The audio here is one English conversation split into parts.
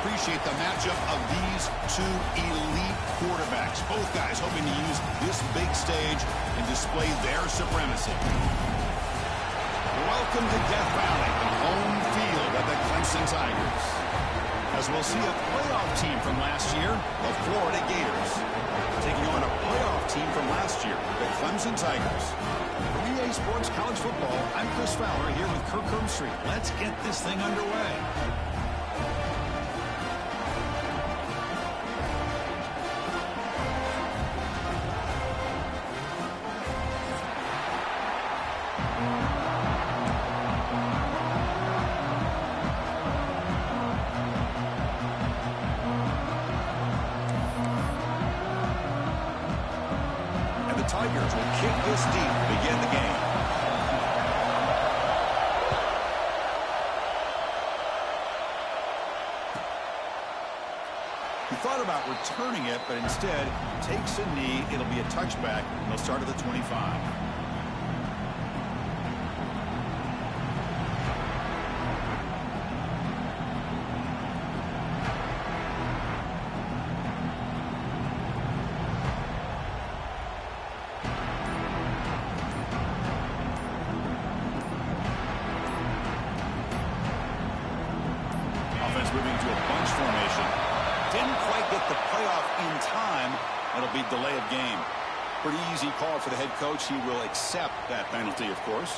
appreciate the matchup of these two elite quarterbacks. Both guys hoping to use this big stage and display their supremacy. Welcome to Death Valley, the home field of the Clemson Tigers. As we'll see a playoff team from last year, the Florida Gators, taking on a playoff team from last year, the Clemson Tigers. For EA Sports College Football, I'm Chris Fowler here with Kirk Herbstreit. Let's get this thing underway. Tigers will kick this deep to begin the game. He thought about returning it, but instead takes a knee. It'll be a touchback. He'll start at the 25. Moving to a bunch formation. Didn't quite get the playoff in time. It'll be delay of game. Pretty easy call for the head coach. He will accept that penalty, of course.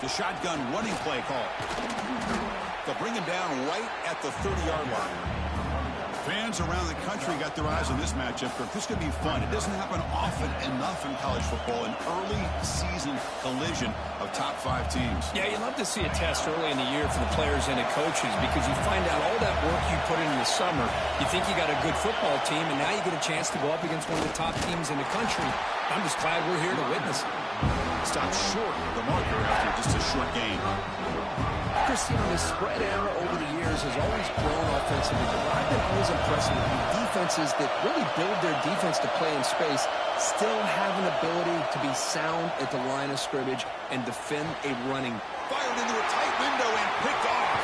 The shotgun running play call. They'll bring him down right at the 30-yard line. Fans around the country got their eyes on this matchup. This could be fun. It doesn't happen often enough in college football, an early season collision of top 5 teams. Yeah, you love to see a test early in the year for the players and the coaches because you find out all that work you put in the summer. You think you got a good football team, and now you get a chance to go up against one of the top teams in the country. I'm just glad we're here to witness it. Stopped short of the marker after just a short gain. Chris, you know, the spread era over the years has always grown offensively, but I've been always impressed with defenses that really build their defense to play in space, still have an ability to be sound at the line of scrimmage and defend a running. Fired into a tight window and picked off.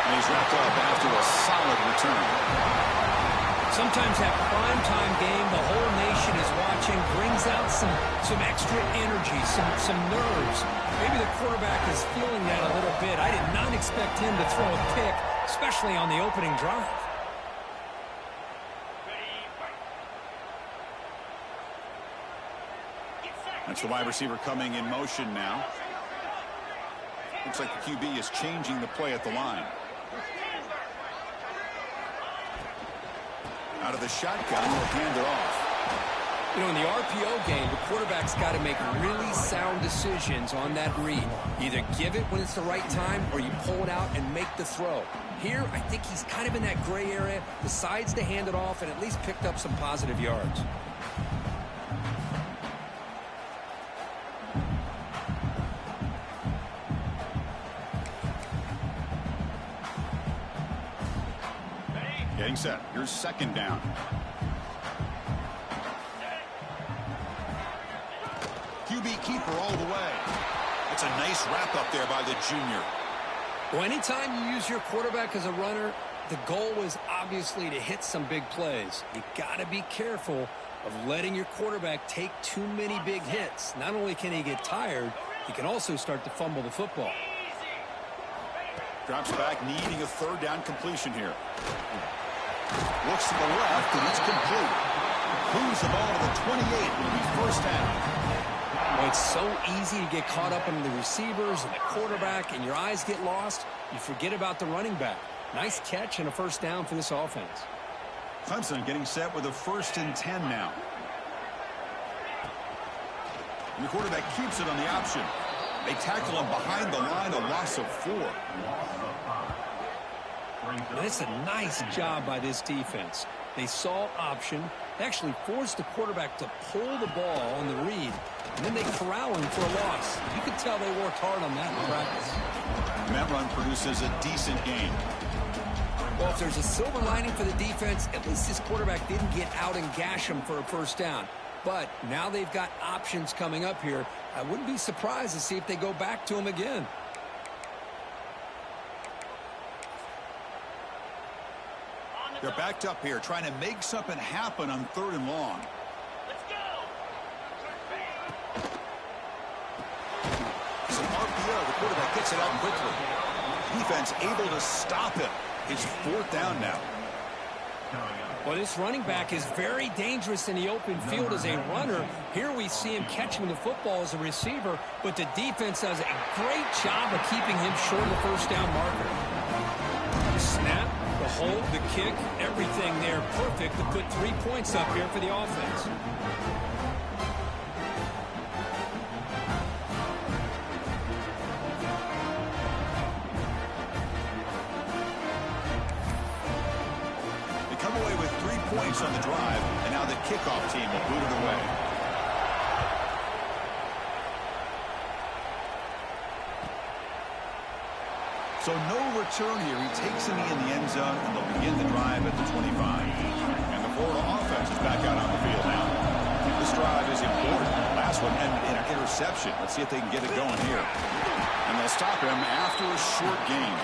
And he's wrapped up after a solid return. Sometimes that primetime game, the whole nation is watching, brings out some extra energy, some nerves. Maybe the quarterback is feeling that a little bit. I did not expect him to throw a pick, especially on the opening drive. That's the wide receiver coming in motion now. Looks like the QB is changing the play at the line. Out of the shotgun, will hand it off. You know, in the RPO game, the quarterback's got to make really sound decisions on that read. Either give it when it's the right time or you pull it out and make the throw. Here, I think he's kind of in that gray area, decides to hand it off and at least picked up some positive yards. Getting set. Here's second down. QB keeper all the way. That's a nice wrap up there by the junior. Well, anytime you use your quarterback as a runner, the goal is obviously to hit some big plays. You got to be careful of letting your quarterback take too many big hits. Not only can he get tired, he can also start to fumble the football. Drops back, needing a third down completion here. Looks to the left, and it's complete. Moves the ball to the 28. Will be first down. Well, it's so easy to get caught up in the receivers and the quarterback, and your eyes get lost. You forget about the running back. Nice catch and a first down for this offense. Clemson getting set with a 1st and 10 now. And the quarterback keeps it on the option. They tackle him behind the line, a loss of 4. And it's a nice job by this defense. They saw option. They actually forced the quarterback to pull the ball on the read, and then they corral him for a loss. You could tell they worked hard on that in practice. And that run produces a decent gain. Well, if there's a silver lining for the defense, at least this quarterback didn't get out and gash him for a first down. But now they've got options coming up here. I wouldn't be surprised to see if they go back to him again. They're backed up here, trying to make something happen on 3rd and long. Let's go. It's an RPO. The quarterback gets it out quickly. Defense able to stop him. It's 4th down now. Well, this running back is very dangerous in the open field as a runner. Here we see him catching the football as a receiver, but the defense does a great job of keeping him short of the first down marker. The snap, the hold, the kick, everything there perfect to put 3 points up here for the offense. Points on the drive, and now the kickoff team will boot it away. So no return here. He takes it in the end zone, and they'll begin the drive at the 25. And the Florida offense is back out on the field now. This drive is important. Last one ended in an interception. Let's see if they can get it going here. And they'll stop him after a short gain.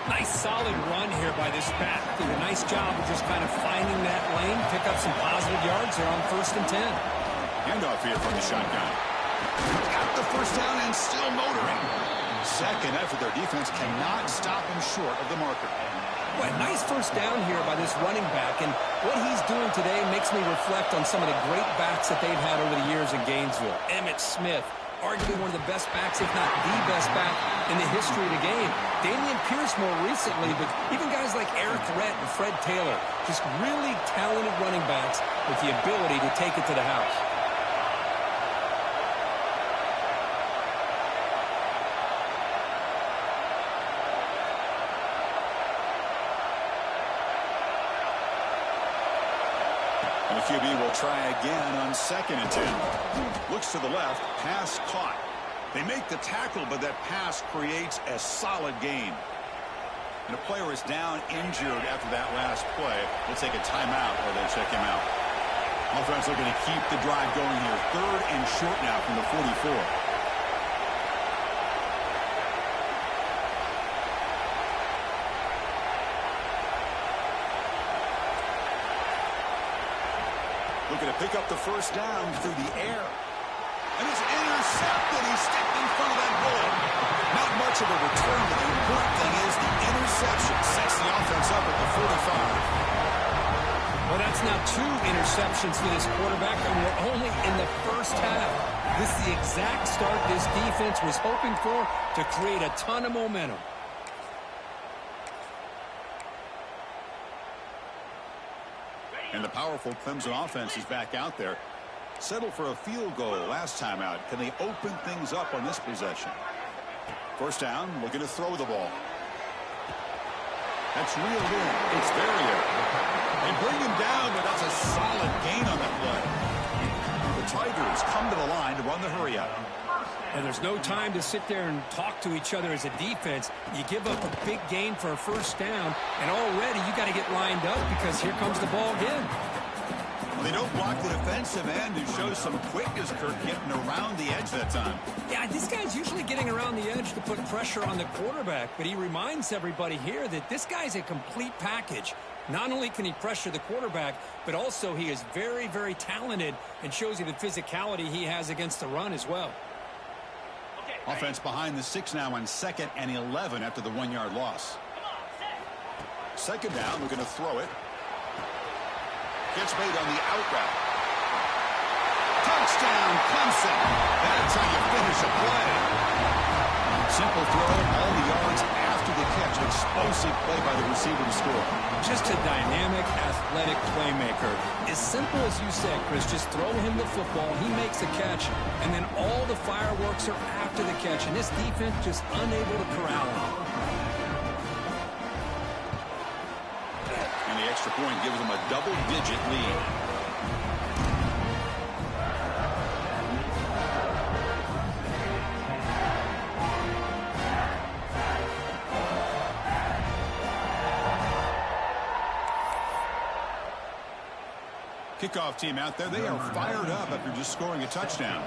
Nice solid run here by this back. Did a nice job of just kind of finding that lane, pick up some positive yards there on 1st and 10. Handoff here from the shotgun. Got the first down and still motoring. Second effort, their defense cannot stop him short of the marker. Well, nice first down here by this running back, and what he's doing today makes me reflect on some of the great backs that they've had over the years in Gainesville. Emmitt Smith, arguably one of the best backs, if not the best back in the history of the game. Damian Pierce more recently, but even guys like Eric Rhett and Fred Taylor, just really talented running backs with the ability to take it to the house. And the QB will try again on 2nd and 10. Looks to the left, pass caught. They make the tackle, but that pass creates a solid gain. And a player is down injured after that last play. We'll take a timeout or they'll check him out. Offense looking to keep the drive going here. 3rd and short now from the 44. Looking to pick up the first down through the air. And it's intercepted. He's stepped in front of that ball. Not much of a return, but the important thing is the interception sets the offense up at the 45. Well, that's now 2 interceptions for this quarterback, and we're only in the first half. This is the exact start this defense was hoping for to create a ton of momentum. And the powerful Clemson offense is back out there. Settled for a field goal last time out. Can they open things up on this possession? First down, looking to throw the ball. That's reeled in. It's there. They bring him down, but that's a solid gain on that play. The Tigers come to the line to run the hurry out. And there's no time to sit there and talk to each other as a defense. You give up a big gain for a first down, and already you got to get lined up because here comes the ball again. Well, they don't block the defensive end, who shows some quickness, Kirk, getting around the edge that time. Yeah, this guy's usually getting around the edge to put pressure on the quarterback, but he reminds everybody here that this guy's a complete package. Not only can he pressure the quarterback, but also he is very, very talented and shows you the physicality he has against the run as well. Offense behind the 6 now on 2nd and 11 after the 1-yard loss. Second down, looking to throw it. Gets made on the out route. Touchdown, Clemson. That's how you finish a play. Simple throw, all the yards after the catch. Explosive play by the receiver to score. Just a dynamic, athletic playmaker. As simple as you said, Chris, just throw him the football, he makes a catch, and then all the fireworks are after the catch, and this defense just unable to corral him. And the extra point gives them a double-digit lead. Kickoff team out there, they are fired up after just scoring a touchdown.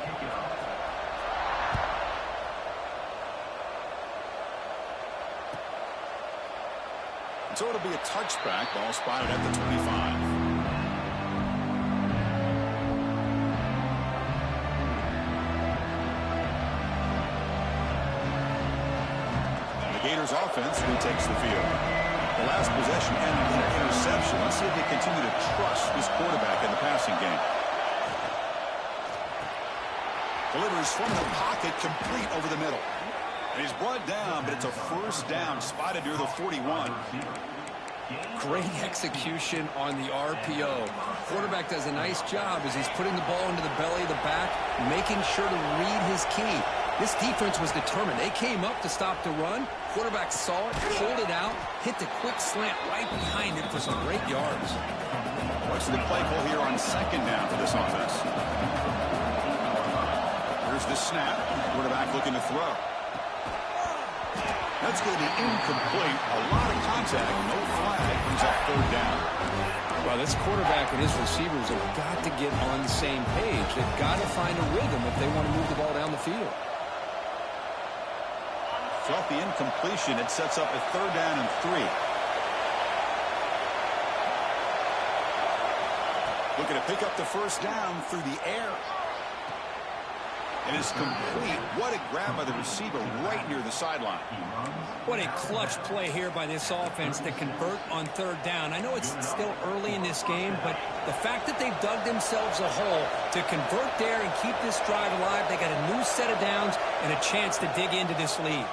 So it'll be a touchback. Ball spotted at the 25. The Gators offense retakes the field. The last possession ended in an interception. Let's see if they continue to trust this quarterback in the passing game. Delivers from the pocket, complete over the middle. And he's brought down, but it's a first down, spotted near the 41. Great execution on the RPO. Quarterback does a nice job as he's putting the ball into the belly of the back, making sure to read his key. This defense was determined. They came up to stop the run. Quarterback saw it, pulled it out, hit the quick slant right behind it for some great yards. What's the play call here on second down for this offense? Here's the snap. Quarterback looking to throw. That's going to be incomplete. A lot of contact. No flag. Brings up third down. Well, this quarterback and his receivers have got to get on the same page. They've got to find a rhythm if they want to move the ball down the field. So off the incompletion, it sets up a third down and 3. Looking to pick up the first down through the air. And it's complete. What a grab by the receiver right near the sideline. What a clutch play here by this offense to convert on third down. I know it's still early in this game, but the fact that they've dug themselves a hole to convert there and keep this drive alive, they got a new set of downs and a chance to dig into this lead.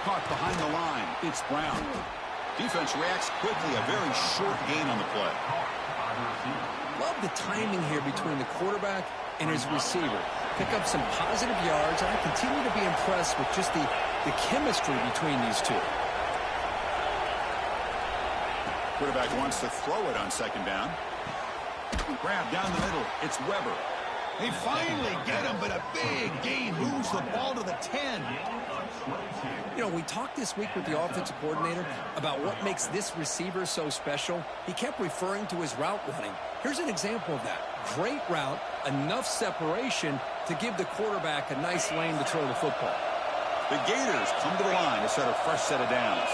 Caught behind the line. It's Brown. Defense reacts quickly. A very short gain on the play. Love the timing here between the quarterback and his receiver. Pick up some positive yards, and I continue to be impressed with just the chemistry between these two. Quarterback wants to throw it on second down. Grab down the middle. It's Weber. They finally get him, but a big gain moves the ball to the 10. You know, we talked this week with the offensive coordinator about what makes this receiver so special. He kept referring to his route running. Here's an example of that. Great route, enough separation to give the quarterback a nice lane to throw the football. The Gators come to the line to set a fresh set of downs.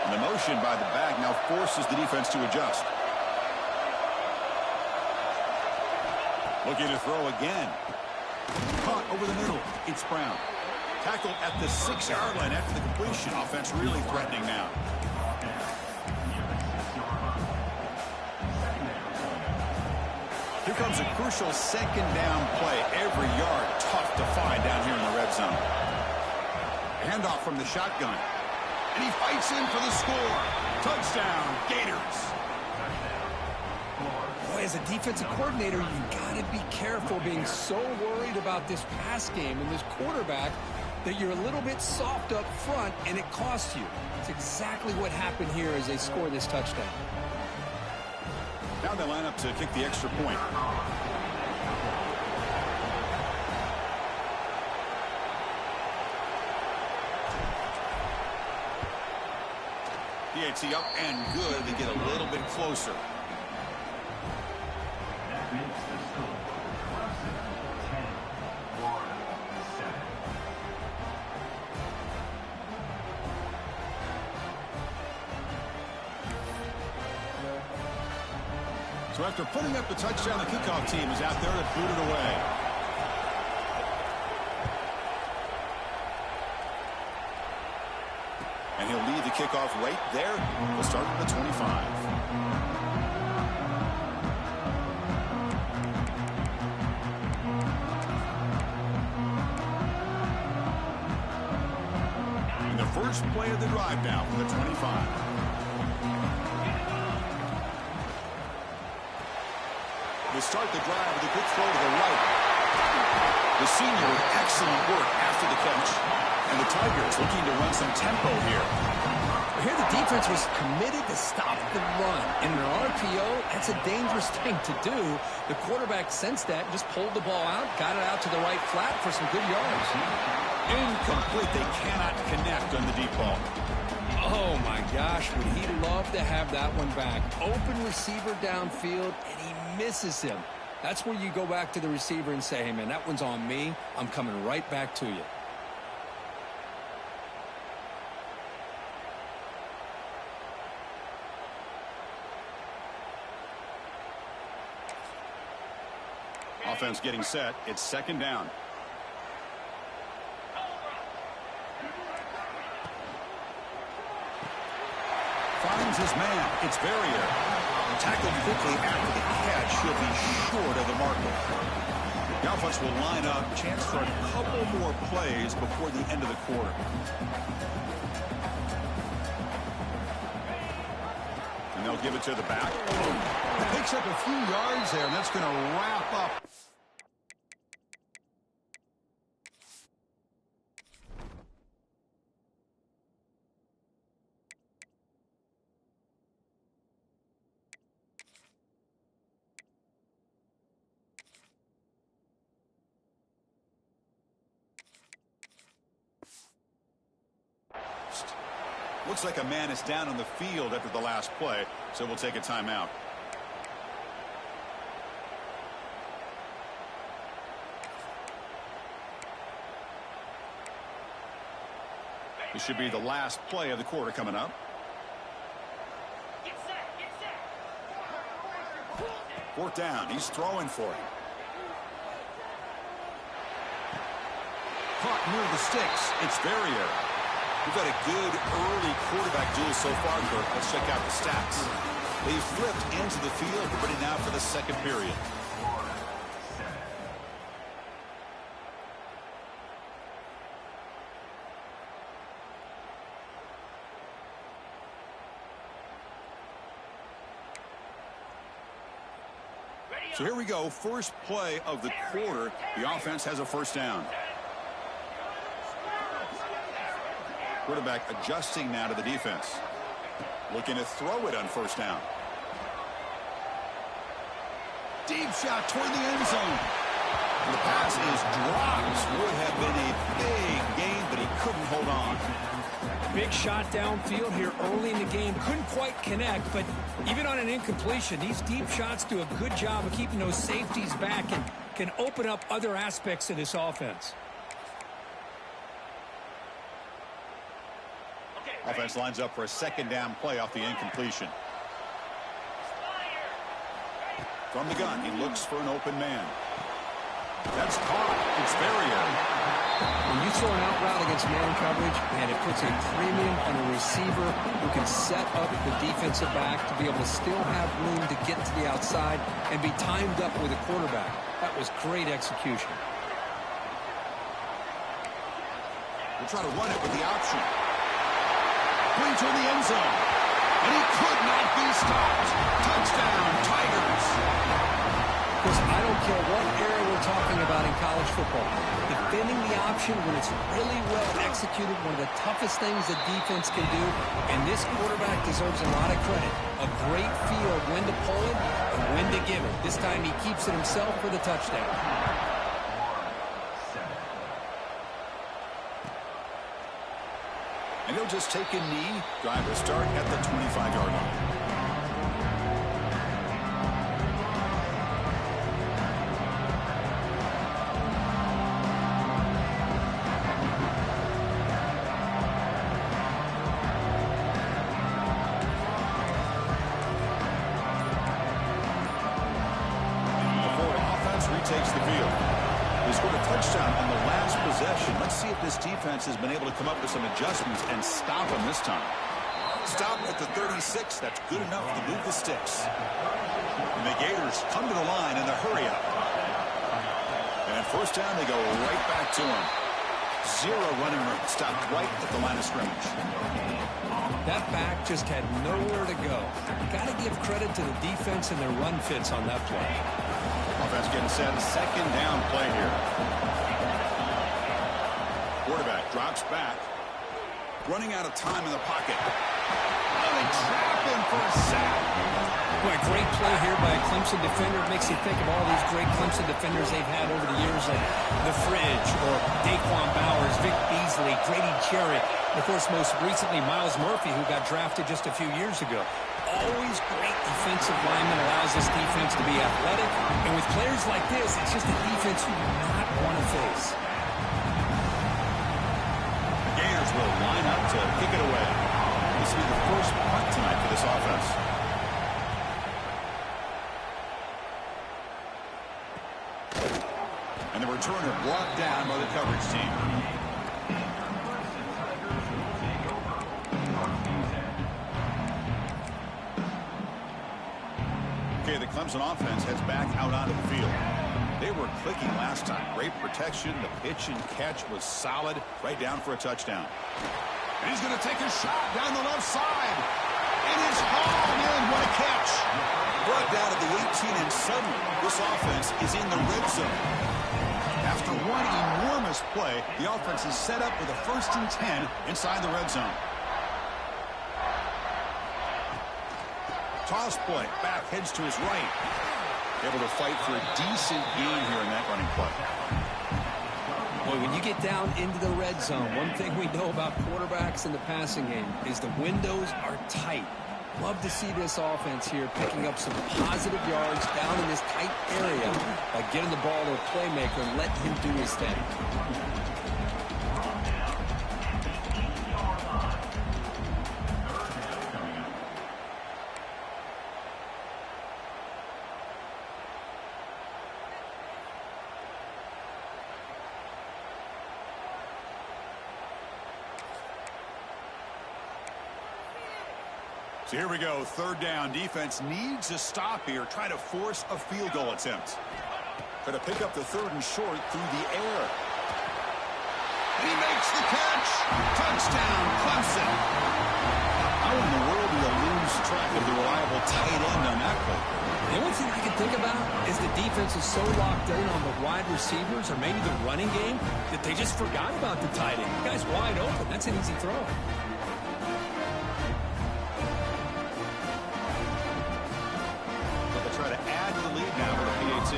And the motion by the back now forces the defense to adjust. Looking to throw again. Caught over the middle. It's Brown. Tackled at the 6-yard line after the completion. Offense really threatening now. Here comes a crucial second down play. Every yard tough to find down here in the red zone. Handoff from the shotgun. And he fights in for the score. Touchdown, Gators. Boy, as a defensive coordinator, you got to be careful being so worried about this pass game and this quarterback that you're a little bit soft up front and it costs you. It's exactly what happened here as they score this touchdown. Now they line up to kick the extra point. PAT up and good. They get a little bit closer. So after putting up the touchdown, the kickoff team is out there to boot it away. And he'll lead the kickoff right there. We'll start at the 25. And the first play of the drive now from the 25. They start the drive with a good throw to the right. The senior with excellent work after the catch. And the Tigers looking to run some tempo here. Here the defense was committed to stop the run. In an RPO, that's a dangerous thing to do. The quarterback sensed that, just pulled the ball out, got it out to the right flat for some good yards. Incomplete. They cannot connect on the deep ball. Oh, my gosh. gosh, would he love to have that one back. Open receiver downfield, and he misses him. That's where you go back to the receiver and say, hey, man, that one's on me. I'm coming right back to you. Offense getting set. It's second down. Finds his man. It's Verrier. Tackled quickly after the catch. He'll be short of the marker. The offense will line up. Chance for a couple more plays before the end of the quarter. And they'll give it to the back. Picks up a few yards there, and that's going to wrap up. Looks like a man is down on the field after the last play, so we'll take a timeout. This should be the last play of the quarter coming up. Fourth down. He's throwing for him. Caught near the sticks. It's Verrier. We've got a good early quarterback duel so far, Kirk. Let's check out the stats. They flipped into the field. We're ready now for the second period. So here we go. First play of the quarter. The offense has a first down. Quarterback adjusting now to the defense. Looking to throw it on first down. Deep shot toward the end zone. The pass is dropped. Would have been a big gain, but he couldn't hold on. Big shot downfield here early in the game. Couldn't quite connect, but even on an incompletion, these deep shots do a good job of keeping those safeties back and can open up other aspects of this offense. Offense lines up for a second down play off the incompletion. From the gun, he looks for an open man. That's caught. It's Verrier. When you throw an out route against man coverage, man, it puts a premium on a receiver who can set up the defensive back to be able to still have room to get to the outside and be timed up with a quarterback. That was great execution. We'll try to run it with the option. Going toward the end zone. And he could not be stopped. Touchdown, Tigers. Because I don't care what era we're talking about in college football. Defending the option when it's really well executed, one of the toughest things that defense can do. And this quarterback deserves a lot of credit. A great feel of when to pull it and when to give it. This time he keeps it himself for the touchdown. And he'll just take a knee. Drive will start at the 25-yard line. Takes the field. He scored a touchdown on the last possession. Let's see if this defense has been able to come up with some adjustments and stop him this time. Stop at the 36. That's good enough to move the sticks. And the Gators come to the line in a hurry up. And first down, they go right back to him. Zero running room. Stopped right at the line of scrimmage. That back just had nowhere to go. Got to give credit to the defense and their run fits on that play. Offense getting set. Second down play here. Quarterback drops back. Running out of time in the pocket. Oh, they trap him for a sack. Boy, great play here by a Clemson defender. It makes you think of all these great Clemson defenders they've had over the years, like The Fridge or Daquan Bowers, Vic Beasley, Grady Cherry. Of course, most recently, Miles Murphy, who got drafted just a few years ago. Always great defensive lineman, allows this defense to be athletic. And with players like this, it's just a defense you do not want to face. The Gators will line up to kick it away. This will be the first punt tonight for this offense. And the returner brought down by the coverage team. Okay, the Clemson offense heads back out onto the field. They were clicking last time. Great protection. The pitch and catch was solid. Right down for a touchdown. And he's going to take a shot down the left side. And it's hauled in. What a catch. Brought down at the 18, and suddenly this offense is in the red zone. After one enormous play, the offense is set up with a 1st and 10 inside the red zone. Toss play. Back heads to his right. Able to fight for a decent gain here in that running play. Boy, when you get down into the red zone, one thing we know about quarterbacks in the passing game is the windows are tight. Love to see this offense here picking up some positive yards down in this tight area by getting the ball to a playmaker and letting him do his thing. So here we go, 3rd down. Defense needs a stop here. Try to force a field goal attempt. Try to pick up the 3rd and short through the air. And he makes the catch. Touchdown, Clemson. How in the world do you lose track of the reliable tight end on that play? The only thing I can think about is the defense is so locked in on the wide receivers or maybe the running game that they just forgot about the tight end. The guy's wide open. That's an easy throw. Try to add to the lead now with a PAT.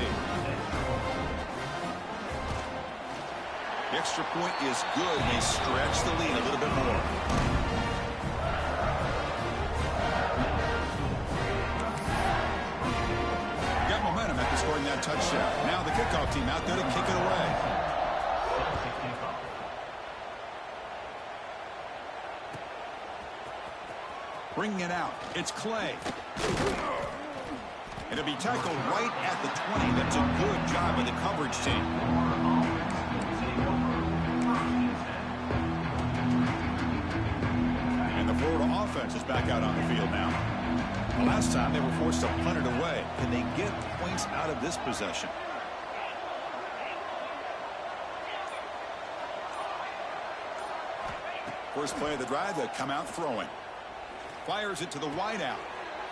The extra point is good. They stretch the lead a little bit more. Got momentum after scoring that touchdown. Now the kickoff team out there to kick it away. Bringing it out. It's Clay. It'll be tackled right at the 20. That's a good job by the coverage team. And the Florida offense is back out on the field now. The last time they were forced to punt it away. Can they get points out of this possession? First play of the drive, they come out throwing. Fires it to the wideout.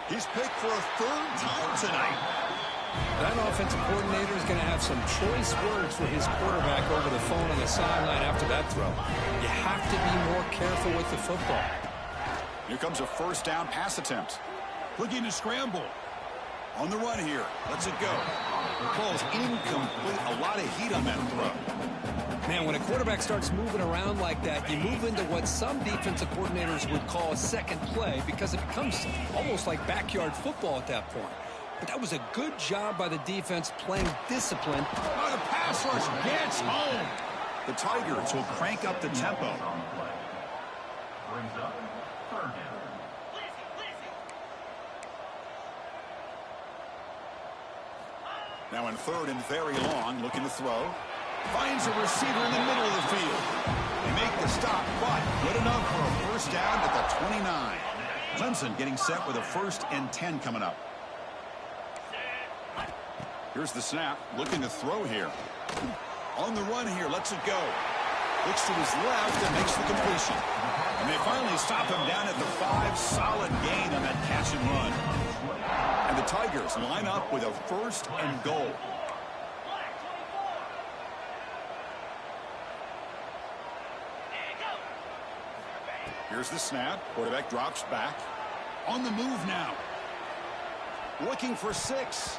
He's picked for a 3rd time tonight. That offensive coordinator is going to have some choice words for his quarterback over the phone on the sideline after that throw. You have to be more careful with the football. Here comes a 1st down pass attempt. Looking to scramble. On the run here. Lets it go. Ball's incomplete. A lot of heat on that throw. Man, when a quarterback starts moving around like that, you move into what some defensive coordinators would call a second play because it becomes almost like backyard football at that point. But that was a good job by the defense playing discipline. Oh, the pass rush gets home. The Tigers will crank up the tempo. Now in 3rd and very long, looking to throw. Finds a receiver in the middle of the field. They make the stop, but good enough for a 1st down at the 29. Clemson getting set with a 1st and 10 coming up. Here's the snap. Looking to throw here. On the run here. Lets it go. Looks to his left and makes the completion. And they finally stop him down at the 5. Solid gain on that catch and run. And the Tigers line up with a 1st and goal. Here's the snap. Quarterback drops back. On the move now. Looking for 6.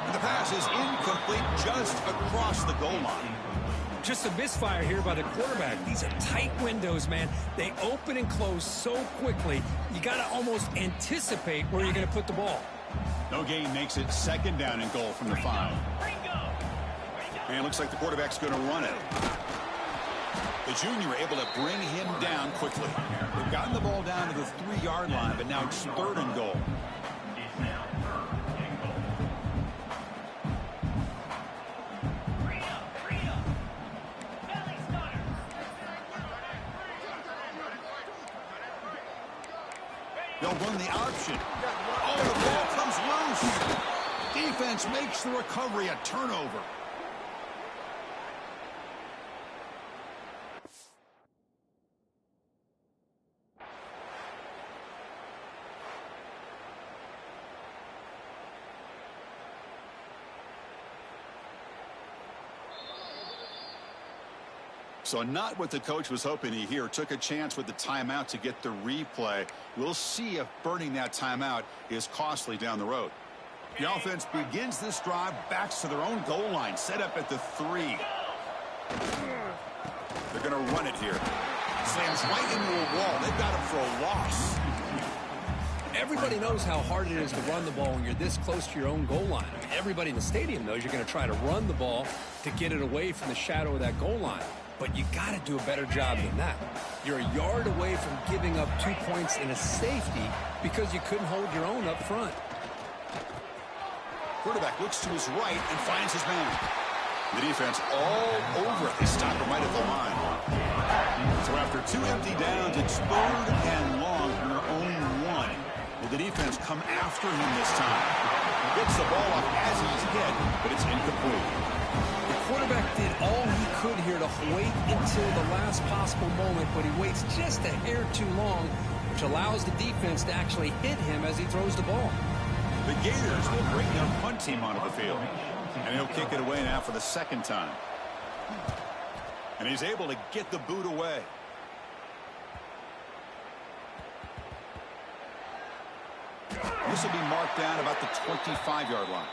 And the pass is incomplete just across the goal line. Just a misfire here by the quarterback. These are tight windows, man. They open and close so quickly, you got to almost anticipate where you're going to put the ball. No gain makes it 2nd down and goal from the 5. And it looks like the quarterback's going to run it. The junior able to bring him down quickly. They've gotten the ball down to the 3-yard line, but now it's 3rd and goal. They'll run the option. Oh, the ball comes loose. Defense makes the recovery a turnover. So not what the coach was hoping to hear. Took a chance with the timeout to get the replay. We'll see if burning that timeout is costly down the road. The offense begins this drive, backs to their own goal line, set up at the 3. They're going to run it here. Slams right into a wall. They've got him for a loss. Everybody knows how hard it is to run the ball when you're this close to your own goal line. I mean, everybody in the stadium knows you're going to try to run the ball to get it away from the shadow of that goal line. But you got to do a better job than that. You're a yard away from giving up 2 points in a safety because you couldn't hold your own up front. Quarterback looks to his right and finds his man. The defense all over it. They stop him right at the line. So after 2 empty downs, it's 3rd and long from their own 1. Will the defense come after him this time? He gets the ball up as he's hit, but it's incomplete. The quarterback did all he could here to wait until the last possible moment, but he waits just a hair too long, which allows the defense to actually hit him as he throws the ball. The Gators will bring their punt team onto the field, and he'll kick it away now for the 2nd time. And he's able to get the boot away. This will be marked down about the 25-yard line.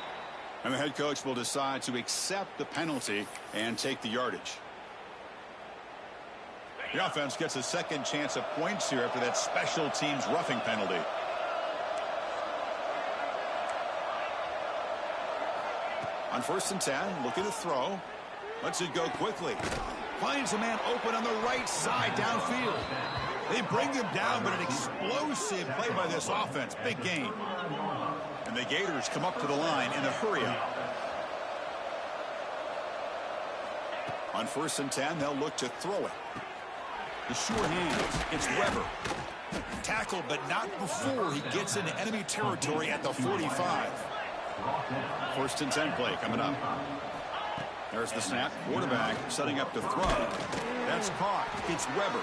And the head coach will decide to accept the penalty and take the yardage. The offense gets a 2nd chance at points here after that special teams roughing penalty. On 1st and 10, looking to throw. Lets it go quickly. Finds a man open on the right side downfield. They bring him down, but an explosive play by this offense. Big gain. And the Gators come up to the line in a hurry-up. On 1st and 10, they'll look to throw it. The sure hands. It's Weber. Tackled, but not before he gets into enemy territory at the 45. 1st and 10 play coming up. There's the snap. Quarterback setting up to throw. That's caught. It's Weber.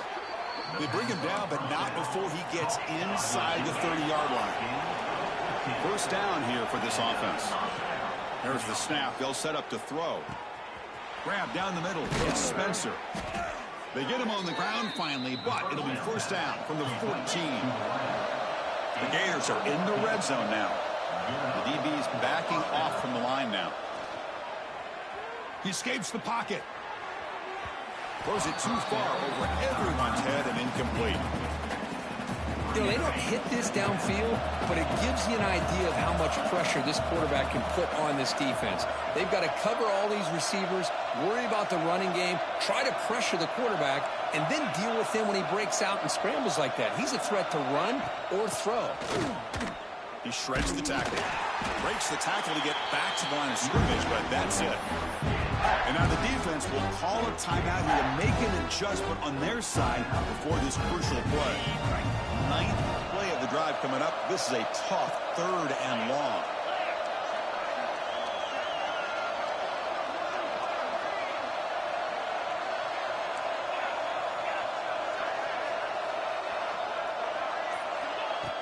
They bring him down, but not before he gets inside the 30-yard line. 1st down here for this offense. There's the snap. They'll set up to throw. Grab down the middle. It's Spencer. They get him on the ground finally, but it'll be 1st down from the 14. The Gators are in the red zone now. The DB's backing off from the line now. He escapes the pocket. Throws it too far over everyone's head and incomplete. You know, they don't hit this downfield, but it gives you an idea of how much pressure this quarterback can put on this defense. They've got to cover all these receivers, worry about the running game, try to pressure the quarterback, and then deal with him when he breaks out and scrambles like that. He's a threat to run or throw. He shreds the tackle. Breaks the tackle to get back to the line of scrimmage, but that's it. And now the defense will call a timeout here to make an adjustment on their side before this crucial play. 9th play of the drive coming up. This is a tough 3rd and long.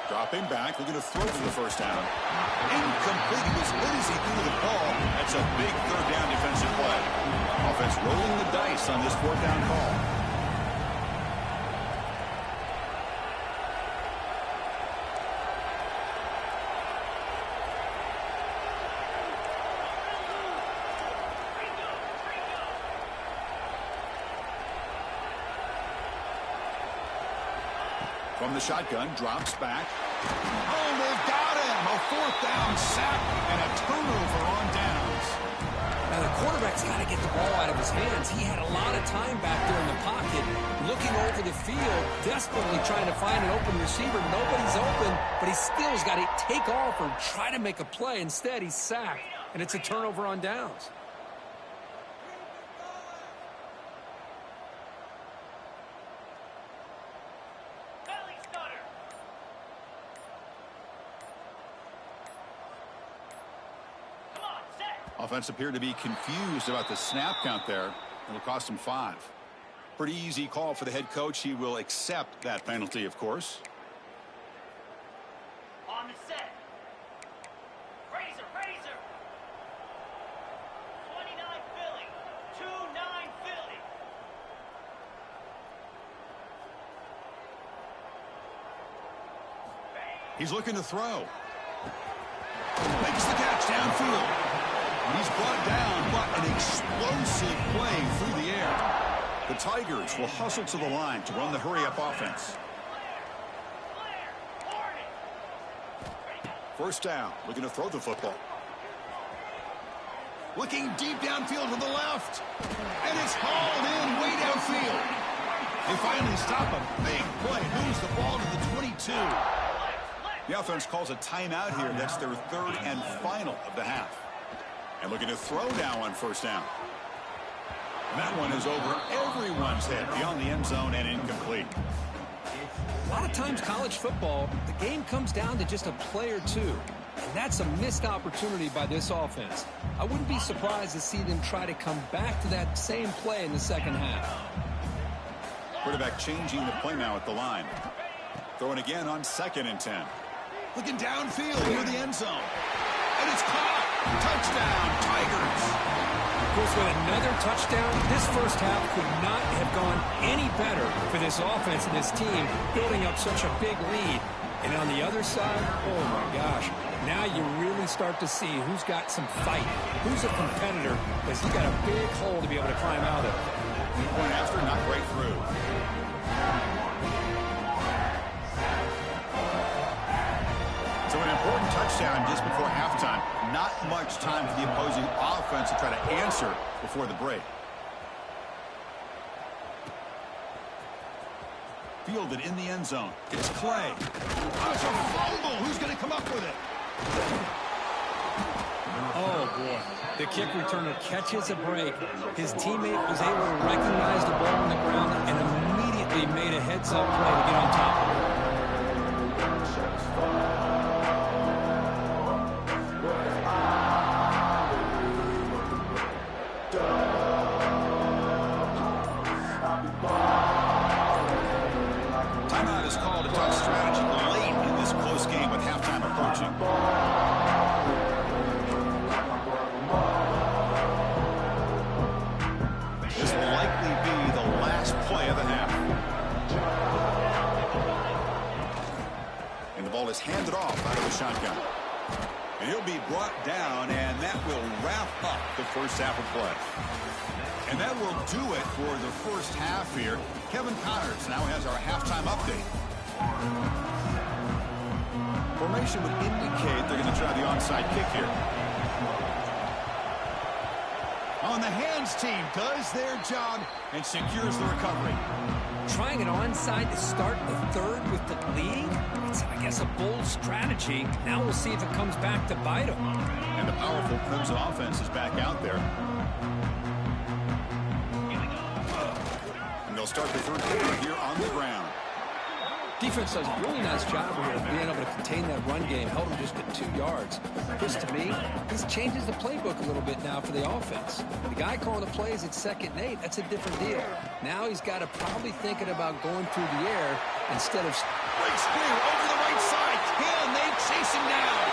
Dropping back, looking to throw for the 1st down. Incomplete. He was good as he threw the ball. That's a big 3rd down defensive play. Offense rolling the dice on this 4th down call. From the shotgun, drops back. Oh, they've got him. A 4th down sack and a turnover on downs. Now, the quarterback's got to get the ball out of his hands. He had a lot of time back there in the pocket, looking over the field, desperately trying to find an open receiver. Nobody's open, but he still's got to take off or try to make a play. Instead, he's sacked, and it's a turnover on downs. Offense appeared to be confused about the snap count there. It'll cost him 5. Pretty easy call for the head coach. He will accept that penalty, of course. On the set. Razor. 29 Philly. 2-9 Philly. He's looking to throw. Makes the catch downfield. He's brought down, but an explosive play through the air. The Tigers will hustle to the line to run the hurry-up offense. First down, looking to throw the football. Looking deep downfield to the left. And it's hauled in way downfield. They finally stop a big play. Moves the ball to the 22. The offense calls a timeout here. That's their 3rd and final of the half. And looking to throw now on first down. And that one is over everyone's head beyond the end zone and incomplete. A lot of times college football, the game comes down to just a play or two. And that's a missed opportunity by this offense. I wouldn't be surprised to see them try to come back to that same play in the second half. Quarterback changing the play now at the line. Throwing again on 2nd and 10. Looking downfield near the end zone. And it's caught. Touchdown, Tigers. Of course, with another touchdown, this first half could not have gone any better for this offense and this team, building up such a big lead. And on the other side, oh my gosh, now you really start to see who's got some fight, who's a competitor, because he's got a big hole to be able to climb out of. Point after, not right through. So an important touchdown just before halftime. Not much time for the opposing offense to try to answer before the break. Fielded in the end zone. It's Clay. Oh, it's a fumble. Who's going to come up with it? Oh, boy. The kick returner catches a break. His teammate was able to recognize the ball on the ground and immediately made a heads-up play to get on top of it. Timeout is called to talk strategy late in this close game with halftime approaching. This will likely be the last play of the half. And the ball is handed off out of the shotgun. And he'll be brought down, and that will wrap up the first half of play. And that will do it for the first half here. Kevin Connors now has our halftime update. Formation would indicate they're going to try the onside kick here. On the hands team does their job and secures the recovery. Trying an onside to start the third with the lead? It's, I guess, a bold strategy. Now we'll see if it comes back to bite them. And the powerful Clemson offense is back out there. And they'll start the third quarter here on the ground. Defense does a really nice job here of being able to contain that run game, held him just at 2 yards. This, to me, this changes the playbook a little bit now for the offense. The guy calling the plays at 2nd and 8, that's a different deal. Now he's got to probably thinking about going through the air instead of... Breaks clear over the right side. Can they chase him down?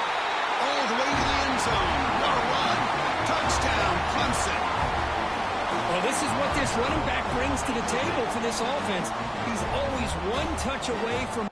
All the way to the end zone. What a run. Touchdown, Clemson. Well, this is what this running back brings to the table for this offense. He's always one touch away from